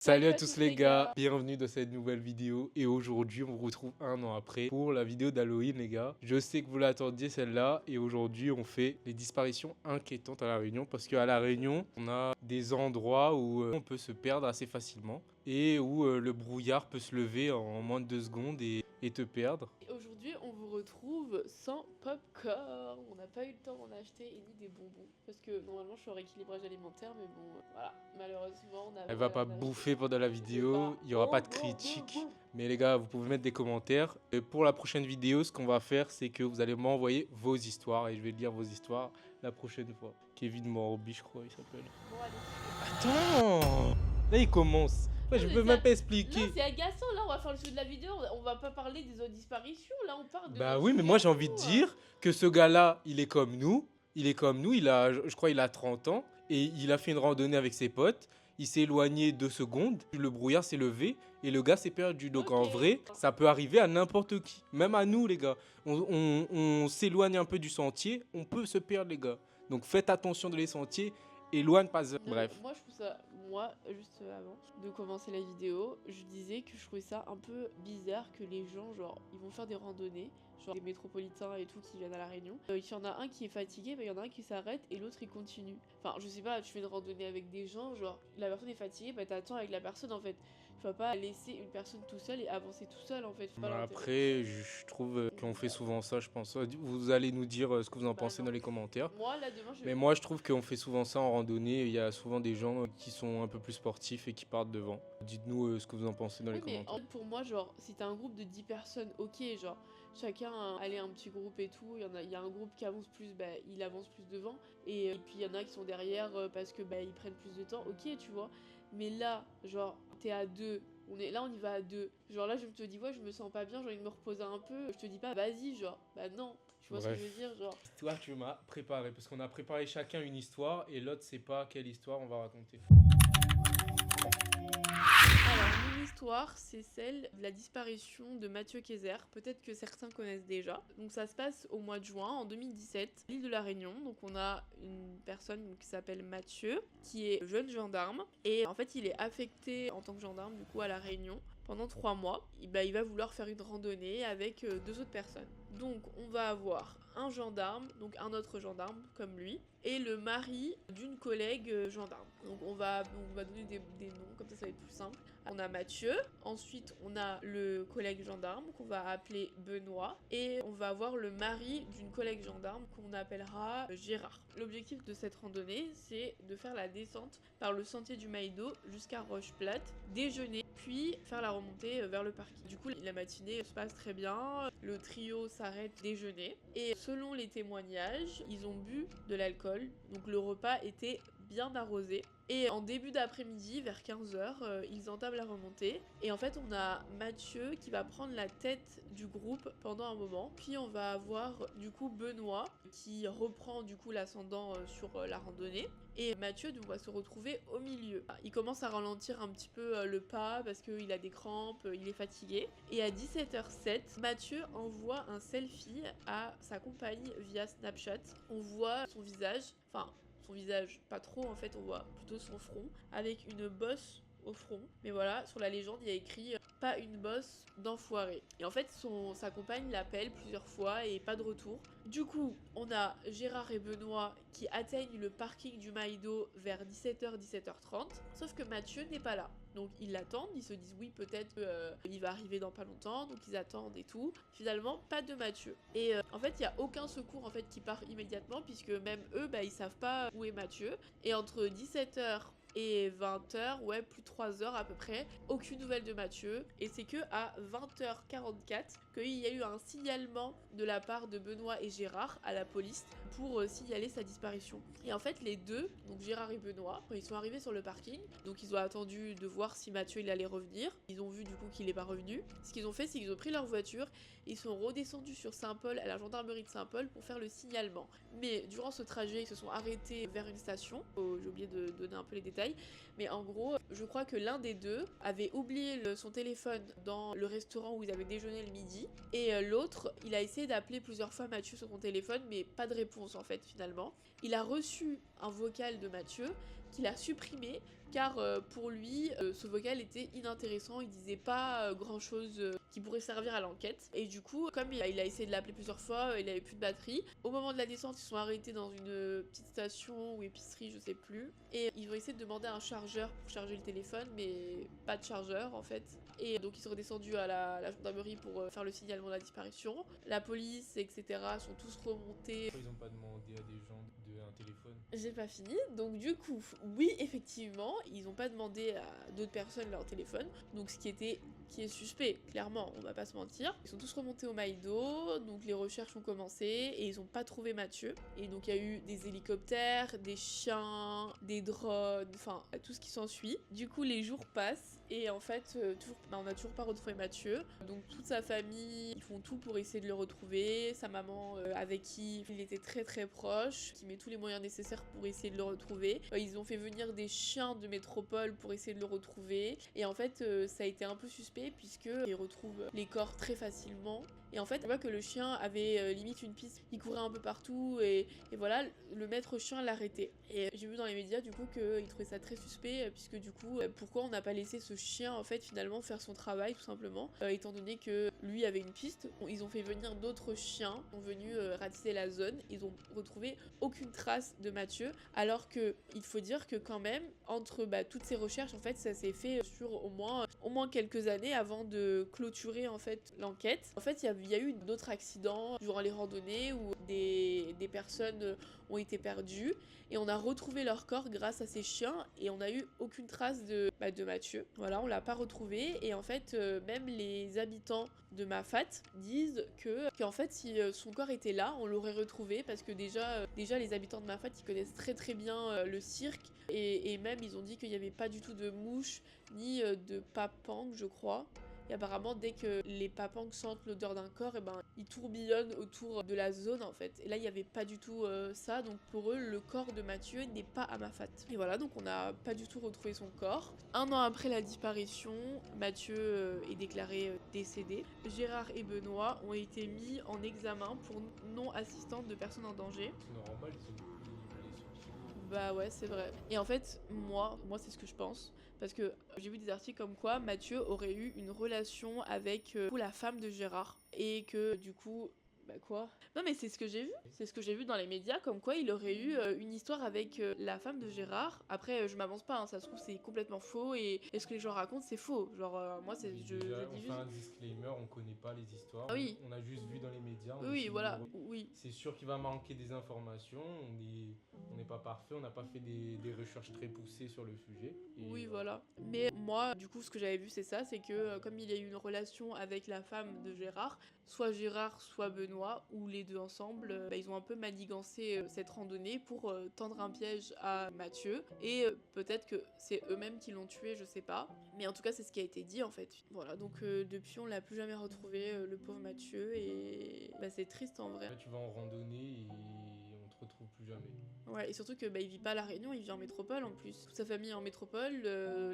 Salut à tous les gars, bienvenue dans cette nouvelle vidéo et aujourd'hui on vous retrouve un an après pour la vidéo d'Halloween les gars. Je sais que vous l'attendiez celle-là et aujourd'hui on fait les disparitions inquiétantes à La Réunion parce qu'à La Réunion on a des endroits où on peut se perdre assez facilement et où le brouillard peut se lever en moins de 2 secondes et te perdre. Aujourd'hui, on vous retrouve sans popcorn. On n'a pas eu le temps d'en acheter et ni des bonbons. Parce que normalement, je suis en rééquilibrage alimentaire, mais bon, voilà. Malheureusement, on a. Elle va pas bouffer pendant la vidéo, il n'y aura pas de critique. Mais les gars, vous pouvez mettre des commentaires. Et pour la prochaine vidéo, ce qu'on va faire, c'est que vous allez m'envoyer vos histoires et je vais lire vos histoires la prochaine fois. Kevin Morobi, je crois, il s'appelle. Bon, allez. Attends! Là, il commence. Ouais, je peux même pas expliquer. Non, c'est agaçant. Là, on va faire le sujet de la vidéo. On va pas parler des autres disparitions. Là, on parle de. Bah oui, mais moi, j'ai envie de dire que ce gars-là, il est comme nous. Il a, je crois, il a 30 ans. Et il a fait une randonnée avec ses potes. Il s'est éloigné 2 secondes. Le brouillard s'est levé. Et le gars s'est perdu. Donc en vrai, ça peut arriver à n'importe qui. Même à nous, les gars. On s'éloigne un peu du sentier. On peut se perdre, les gars. Donc faites attention dans les sentiers. Éloigne pas. Bref. Moi, je trouve ça. Moi, juste avant de commencer la vidéo, je disais que je trouvais ça un peu bizarre que les gens, genre, ils vont faire des randonnées, genre les métropolitains et tout qui viennent à La Réunion. Il y en a un qui est fatigué, mais il y en a un qui s'arrête et l'autre il continue. Enfin, je sais pas, tu fais une randonnée avec des gens, genre, la personne est fatiguée, bah t'attends avec la personne en fait. Tu vas pas laisser une personne tout seul et avancer tout seul en fait. Après, je trouve qu'on fait souvent ça, je pense. Vous allez nous dire ce que vous en pensez dans les commentaires. Moi, là, demain, Mais moi, je trouve qu'on fait souvent ça en randonnée. Il y a souvent des gens qui sont un peu plus sportifs et qui partent devant. Dites-nous ce que vous en pensez dans les commentaires. Mais pour moi, genre, si t'as un groupe de 10 personnes, ok, genre, chacun allait un petit groupe et tout. Il y a un groupe qui avance plus, bah, il avance plus devant. Et puis il y en a qui sont derrière parce que bah, ils prennent plus de temps, ok, tu vois. Mais là, genre, t'es à deux. On y va à deux. Genre là, je te dis, ouais, je me sens pas bien, j'ai envie de me reposer un peu. Je te dis pas, vas-y, genre, bah non. Tu vois ce que je veux dire, genre. Toi, tu m'as préparé parce qu'on a préparé chacun une histoire et l'autre sait pas quelle histoire on va raconter. Alors, mon histoire, c'est celle de la disparition de Mathieu Kayser. Peut-être que certains connaissent déjà. Donc, ça se passe au mois de juin, en 2017, l'île de la Réunion. Donc, on a une personne qui s'appelle Mathieu, qui est jeune gendarme. Et en fait, il est affecté en tant que gendarme, du coup, à la Réunion pendant 3 mois. Il va vouloir faire une randonnée avec 2 autres personnes. Donc, on va avoir un gendarme, donc un autre gendarme comme lui, et le mari d'une collègue gendarme. Donc on va donner des noms, comme ça va être plus simple. On a Mathieu, ensuite on a le collègue gendarme qu'on va appeler Benoît, et on va avoir le mari d'une collègue gendarme qu'on appellera Gérard. L'objectif de cette randonnée, c'est de faire la descente par le sentier du Maïdo jusqu'à Roche-Plate, déjeuner, puis faire la remontée vers le parking. Du coup, la matinée se passe très bien, le trio s'arrête déjeuner, et selon les témoignages, ils ont bu de l'alcool, donc le repas était bien arrosé. Et en début d'après-midi, vers 15h, ils entament la remontée. Et en fait, on a Mathieu qui va prendre la tête du groupe pendant un moment. Puis on va avoir du coup Benoît qui reprend du coup l'ascendant sur la randonnée. Et Mathieu va se retrouver au milieu. Il commence à ralentir un petit peu le pas parce qu'il a des crampes, il est fatigué. Et à 17h07, Mathieu envoie un selfie à sa compagne via Snapchat. On voit son visage, enfin son visage pas trop en fait, on voit plutôt son front avec une bosse au front. Mais voilà, sur la légende, il y a écrit pas une bosse d'enfoiré. Et en fait, sa compagne l'appelle plusieurs fois et pas de retour. Du coup, on a Gérard et Benoît qui atteignent le parking du Maïdo vers 17h, 17h30. Sauf que Mathieu n'est pas là. Donc ils l'attendent, ils se disent oui peut-être il va arriver dans pas longtemps, donc ils attendent et tout. Finalement, pas de Mathieu. Et en fait, il y a aucun secours en fait qui part immédiatement puisque même eux, bah, ils savent pas où est Mathieu. Et entre 17h et 20h, ouais, plus de 3 heures à peu près, aucune nouvelle de Mathieu. Et c'est que à 20h44 qu'il y a eu un signalement de la part de Benoît et Gérard à la police pour signaler sa disparition. Et en fait, les deux, donc Gérard et Benoît, quand ils sont arrivés sur le parking, donc ils ont attendu de voir si Mathieu il allait revenir. Ils ont vu du coup qu'il n'est pas revenu. Ce qu'ils ont fait, c'est qu'ils ont pris leur voiture, ils sont redescendus sur Saint-Paul, à la gendarmerie de Saint-Paul, pour faire le signalement. Mais durant ce trajet, ils se sont arrêtés vers une station. J'ai oublié de donner un peu les détails. Mais en gros, je crois que l'un des deux avait oublié son téléphone dans le restaurant où ils avaient déjeuné le midi. Et l'autre, il a essayé d'appeler plusieurs fois Mathieu sur son téléphone, mais pas de réponse en fait finalement. Il a reçu un vocal de Mathieu qu'il a supprimé car pour lui, ce vocal était inintéressant, il disait pas grand-chose qui pourrait servir à l'enquête. Et du coup, comme il a essayé de l'appeler plusieurs fois, il avait plus de batterie. Au moment de la descente, ils sont arrêtés dans une petite station ou épicerie, je sais plus. Et ils ont essayé de demander un chargeur pour charger le téléphone, mais pas de chargeur en fait. Et donc ils sont redescendus à la gendarmerie pour faire le signalement de la disparition. La police, etc. sont tous remontés. Pourquoi ils ont pas demandé à des gens un téléphone? J'ai pas fini. Donc du coup, oui, effectivement, ils ont pas demandé à d'autres personnes leur téléphone. Donc ce qui est suspect, clairement, on va pas se mentir. Ils sont tous remontés au Maïdo, donc les recherches ont commencé et ils ont pas trouvé Mathieu. Et donc il y a eu des hélicoptères, des chiens, des drones, enfin tout ce qui s'ensuit. Du coup, les jours passent et en fait, on n'a toujours pas retrouvé Mathieu. Donc toute sa famille, ils font tout pour essayer de le retrouver. Sa maman, avec qui il était très très proche, qui met tous les moyens nécessaires pour essayer de le retrouver. Ils ont fait venir des chiens de métropole pour essayer de le retrouver. Et en fait, ça a été un peu suspect puisqu'ils retrouvent les corps très facilement. Et en fait, on voit que le chien avait limite une piste. Il courait un peu partout et voilà, le maître chien l'arrêtait. Et j'ai vu dans les médias du coup qu'il trouvait ça très suspect puisque du coup, pourquoi on n'a pas laissé ce chien en fait finalement faire son travail tout simplement, étant donné que lui avait une piste. Ils ont fait venir d'autres chiens, sont venus ratisser la zone. Ils ont retrouvé aucune trace de Mathieu, alors que il faut dire que quand même entre toutes ces recherches en fait ça s'est fait sur au moins quelques années avant de clôturer en fait l'enquête. En fait il y a eu d'autres accidents durant les randonnées où des personnes ont été perdues et on a retrouvé leur corps grâce à ces chiens et on n'a eu aucune trace de Mathieu. Voilà, on l'a pas retrouvé et en fait même les habitants de Mafat disent qu'en fait si son corps était là, on l'aurait retrouvé parce que déjà les habitants de Mafat ils connaissent très très bien le cirque et même ils ont dit qu'il n'y avait pas du tout de mouches ni de papang je crois. Et apparemment, dès que les papangs sentent l'odeur d'un corps, et ils tourbillonnent autour de la zone en fait. Et là, il n'y avait pas du tout ça. Donc pour eux, le corps de Mathieu n'est pas à Mafat. Et voilà, donc on n'a pas du tout retrouvé son corps. Un an après la disparition, Mathieu est déclaré décédé. Gérard et Benoît ont été mis en examen pour non-assistance de personnes en danger. C'est normal, ils ont pris les soupçons. Bah ouais, c'est vrai. Et en fait, moi c'est ce que je pense. Parce que j'ai vu des articles comme quoi Mathieu aurait eu une relation avec la femme de Gérard. Et que du coup, quoi? Non mais c'est ce que j'ai vu. C'est ce que j'ai vu dans les médias, comme quoi il aurait eu une histoire avec la femme de Gérard. Après, je m'avance pas, hein, ça se trouve c'est complètement faux. Et ce que les gens racontent, c'est faux. Genre, moi, c'est. Je Déjà, on dis fait juste. un disclaimer, on connaît pas les histoires. Ah oui. On a juste vu dans les médias. Oui, voilà. Oui. C'est sûr qu'il va manquer des informations. On n'est pas parfait, on n'a pas fait des recherches très poussées sur le sujet. Et oui, voilà. Mais moi, du coup, ce que j'avais vu, c'est ça, c'est que comme il y a eu une relation avec la femme de Gérard, soit Gérard, soit Benoît, ou les deux ensemble, ils ont un peu manigancé cette randonnée pour tendre un piège à Mathieu. Et peut-être que c'est eux-mêmes qui l'ont tué, je sais pas. Mais en tout cas, c'est ce qui a été dit, en fait. Voilà, donc depuis, on l'a plus jamais retrouvé, le pauvre Mathieu, et c'est triste en vrai. là, tu vas en randonnée et on te retrouve plus jamais. Ouais, et surtout que il vit pas à La Réunion, il vit en métropole en plus. Toute sa famille est en métropole,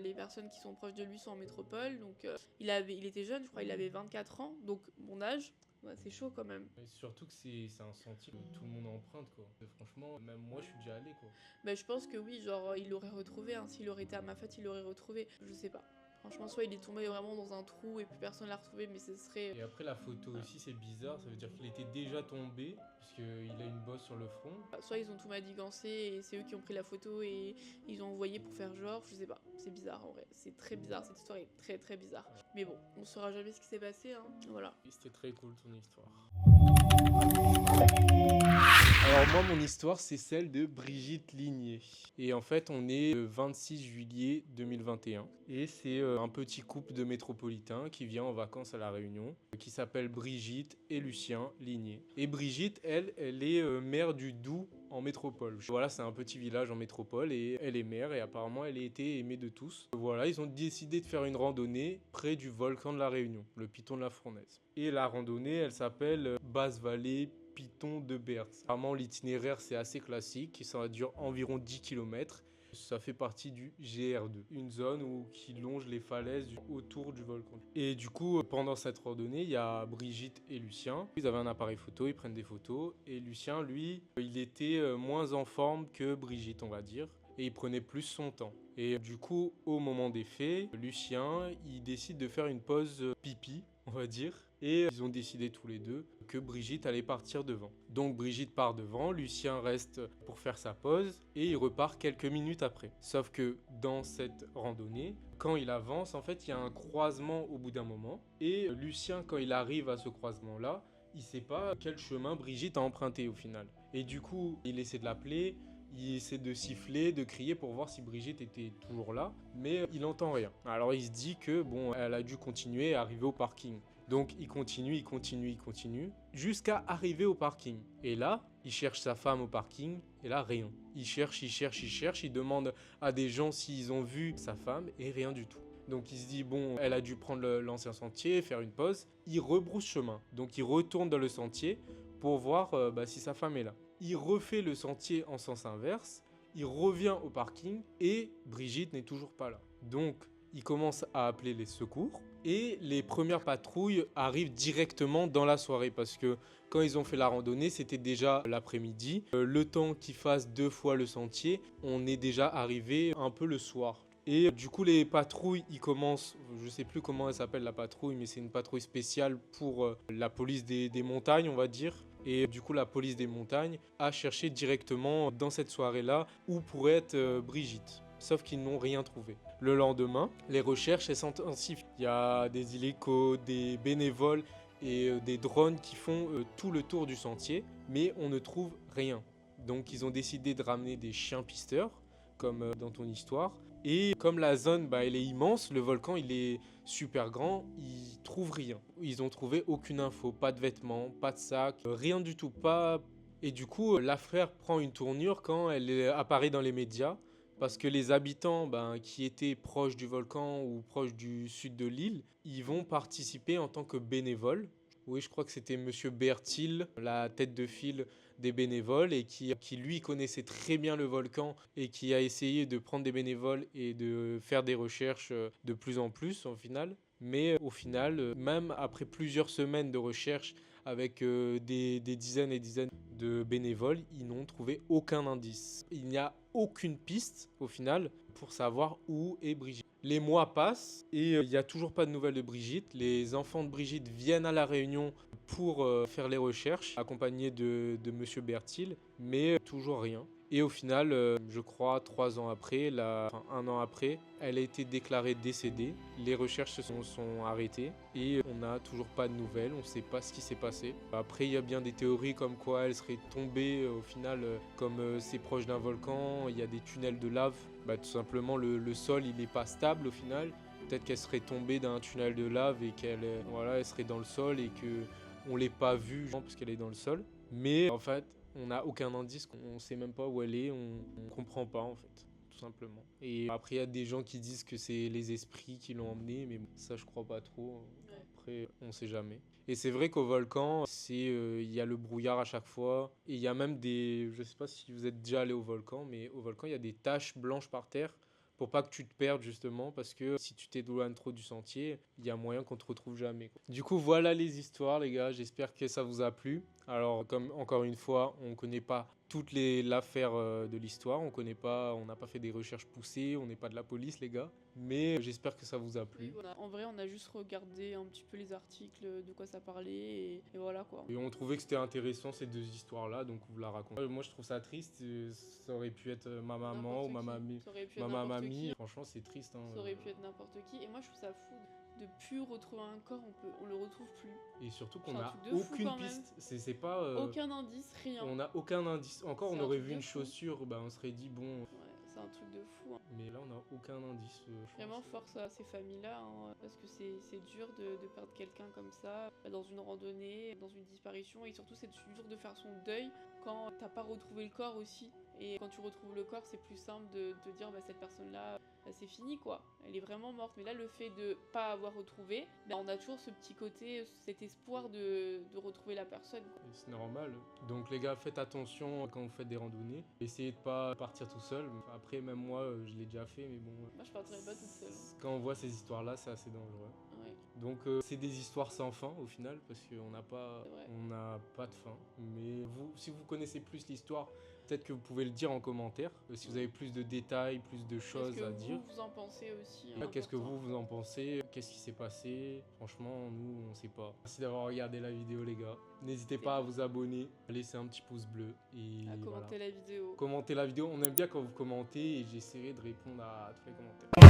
les personnes qui sont proches de lui sont en métropole, donc il était jeune, je crois, il avait 24 ans, donc mon âge. Ouais, c'est chaud quand même. Et surtout que c'est un sentier que tout le monde emprunte quoi. Et franchement, même moi je suis déjà allé quoi. Je pense que oui, genre il l'aurait retrouvé, hein, s'il aurait été à Mafat, il l'aurait retrouvé. Je sais pas. Franchement, soit il est tombé vraiment dans un trou et plus personne l'a retrouvé, mais ce serait. Et après la photo aussi c'est bizarre, ça veut dire qu'il était déjà tombé, puisqu'il a une bosse sur le front. Soit ils ont tout manigancé et c'est eux qui ont pris la photo et ils ont envoyé pour faire genre, je sais pas. C'est bizarre en vrai, c'est très bizarre, cette histoire est très très bizarre. Mais bon, on saura jamais ce qui s'est passé, hein. Voilà. Et c'était très cool ton histoire. Alors moi mon histoire c'est celle de Brigitte Ligné. Et en fait on est le 26 juillet 2021 et c'est un petit couple de métropolitains qui vient en vacances à La Réunion qui s'appelle Brigitte et Lucien Ligné. Et Brigitte elle est mère du Doubs en métropole. Voilà, c'est un petit village en métropole et elle est mère et apparemment elle a été aimée de tous. Voilà, ils ont décidé de faire une randonnée près du volcan de La Réunion, le Piton de la Fournaise. Et la randonnée elle s'appelle Basse-Vallée Piton de Berthe. Apparemment, l'itinéraire, c'est assez classique. Ça dure environ 10 km. Ça fait partie du GR2, une zone qui longe les falaises autour du volcan. Et du coup, pendant cette randonnée, il y a Brigitte et Lucien. Ils avaient un appareil photo, ils prennent des photos. Et Lucien, lui, il était moins en forme que Brigitte, on va dire. et il prenait plus son temps. Et du coup, au moment des faits, Lucien, il décide de faire une pause pipi, on va dire. Et ils ont décidé tous les deux que Brigitte allait partir devant. Donc Brigitte part devant, Lucien reste pour faire sa pause et il repart quelques minutes après. Sauf que dans cette randonnée, quand il avance, en fait, il y a un croisement au bout d'un moment. Et Lucien, quand il arrive à ce croisement-là, il sait pas quel chemin Brigitte a emprunté au final. Et du coup, il essaie de l'appeler, il essaie de siffler, de crier pour voir si Brigitte était toujours là, mais il n'entend rien. Alors il se dit que bon, elle a dû continuer et arriver au parking. Donc il continue, jusqu'à arriver au parking. Et là, il cherche sa femme au parking, et là, rien. Il cherche, il demande à des gens s'ils ont vu sa femme, et rien du tout. Donc il se dit, bon, elle a dû prendre l'ancien sentier, faire une pause. Il rebrousse chemin. Donc il retourne dans le sentier pour voir si sa femme est là. Il refait le sentier en sens inverse. Il revient au parking et Brigitte n'est toujours pas là. Donc il commence à appeler les secours. Et les premières patrouilles arrivent directement dans la soirée parce que quand ils ont fait la randonnée, c'était déjà l'après-midi. Le temps qu'ils fassent 2 fois le sentier, on est déjà arrivé un peu le soir. Et du coup, les patrouilles, ils commencent, je sais plus comment elle s'appelle la patrouille, mais c'est une patrouille spéciale pour la police des montagnes, on va dire. Et du coup, la police des montagnes a cherché directement dans cette soirée-là où pourrait être Brigitte. Sauf qu'ils n'ont rien trouvé. Le lendemain, les recherches s'intensifient. Il y a des hélicos, des bénévoles et des drones qui font tout le tour du sentier, mais on ne trouve rien. Donc ils ont décidé de ramener des chiens pisteurs, comme dans ton histoire. Et comme la zone, elle est immense, le volcan, il est super grand, ils trouvent rien. Ils ont trouvé aucune info, pas de vêtements, pas de sac, rien du tout, pas... Et du coup, l'affaire prend une tournure quand elle apparaît dans les médias, parce que les habitants qui étaient proches du volcan ou proches du sud de l'île, ils vont participer en tant que bénévoles. Oui, je crois que c'était Monsieur Bertil, la tête de file des bénévoles, et qui lui connaissait très bien le volcan et qui a essayé de prendre des bénévoles et de faire des recherches de plus en plus au final. Mais au final, même après plusieurs semaines de recherche avec des dizaines et dizaines de bénévoles, ils n'ont trouvé aucun indice. Il n'y a aucune piste au final pour savoir où est Brigitte. Les mois passent et il n'y a toujours pas de nouvelles de Brigitte. Les enfants de Brigitte viennent à la Réunion pour faire les recherches, accompagnés de Monsieur Bertil, mais toujours rien. Et au final, je crois 3 ans après, enfin 1 an après, elle a été déclarée décédée. Les recherches sont arrêtées et on n'a toujours pas de nouvelles. On ne sait pas ce qui s'est passé. Après, il y a bien des théories comme quoi elle serait tombée au final, comme c'est proche d'un volcan, il y a des tunnels de lave. Tout simplement, le sol, il n'est pas stable au final. Peut-être qu'elle serait tombée d'un tunnel de lave et elle serait dans le sol et qu'on ne l'ait pas vue parce qu'elle est dans le sol. Mais en fait, on n'a aucun indice, on ne sait même pas où elle est, on ne comprend pas en fait, tout simplement. Et après, il y a des gens qui disent que c'est les esprits qui l'ont emmenée, mais ça, je crois pas trop. Après, on ne sait jamais. Et c'est vrai qu'au volcan, il y a le brouillard à chaque fois. Et il y a même je sais pas si vous êtes déjà allé au volcan, mais au volcan, il y a des taches blanches par terre pour pas que tu te perdes justement, parce que si tu t'éloignes trop du sentier, il y a moyen qu'on te retrouve jamais, quoi. Du coup, voilà les histoires, les gars. J'espère que ça vous a plu. Alors, comme encore une fois, on connaît pas toute l'affaire de l'histoire, on n'a pas fait des recherches poussées, on n'est pas de la police, les gars. Mais j'espère que ça vous a plu. Oui, voilà. En vrai, on a juste regardé un petit peu les articles, de quoi ça parlait, et voilà quoi. Et on trouvait que c'était intéressant ces 2 histoires-là, donc on vous la raconte. Moi, je trouve ça triste. Ça aurait pu être ma maman ou ma mamie. Ça aurait pu Ma être n'importe mamie, qui. franchement, c'est triste. Ça aurait pu être n'importe qui. Et moi, je trouve ça fou de plus retrouver un corps, on le retrouve plus. Et surtout qu'on C'est un n'a truc de fou, aucune quand même. piste. C'est pas. Aucun indice, rien. On n'a aucun indice. Encore, C'est on un aurait truc vu de une fou. chaussure, on serait dit bon. Ouais, c'est un truc de fou. Mais là, on n'a aucun indice. Vraiment force à ces familles-là, parce que c'est dur de perdre quelqu'un comme ça, dans une randonnée, dans une disparition, et surtout c'est dur de faire son deuil quand t'as pas retrouvé le corps aussi. Et quand tu retrouves le corps, c'est plus simple de dire cette personne-là, c'est fini quoi, elle est vraiment morte. Mais là, le fait de pas avoir retrouvé, on a toujours ce petit côté, cet espoir de retrouver la personne, quoi. C'est normal. Donc les gars, faites attention quand vous faites des randonnées. Essayez de pas partir tout seul. Après, même moi, je l'ai déjà fait, mais bon. Moi, je partirais pas toute seule. Quand on voit ces histoires-là, c'est assez dangereux. Ouais. Donc c'est des histoires sans fin au final parce qu'on n'a pas, C'est vrai. on n'a pas de fin. Mais vous, si vous connaissez plus l'histoire, peut-être que vous pouvez le dire en commentaire. Si vous avez plus de détails, plus de Qu'est-ce choses que à dire. vous en pensez aussi, Et qu'est-ce que important. vous en pensez? Qu'est-ce qui s'est passé? Franchement, nous, on sait pas. Merci d'avoir regardé la vidéo, les gars. N'hésitez pas à vous abonner, à laisser un petit pouce bleu et À voilà. commenter la vidéo. Commentez la vidéo. On aime bien quand vous commentez et j'essaierai de répondre à tous les commentaires.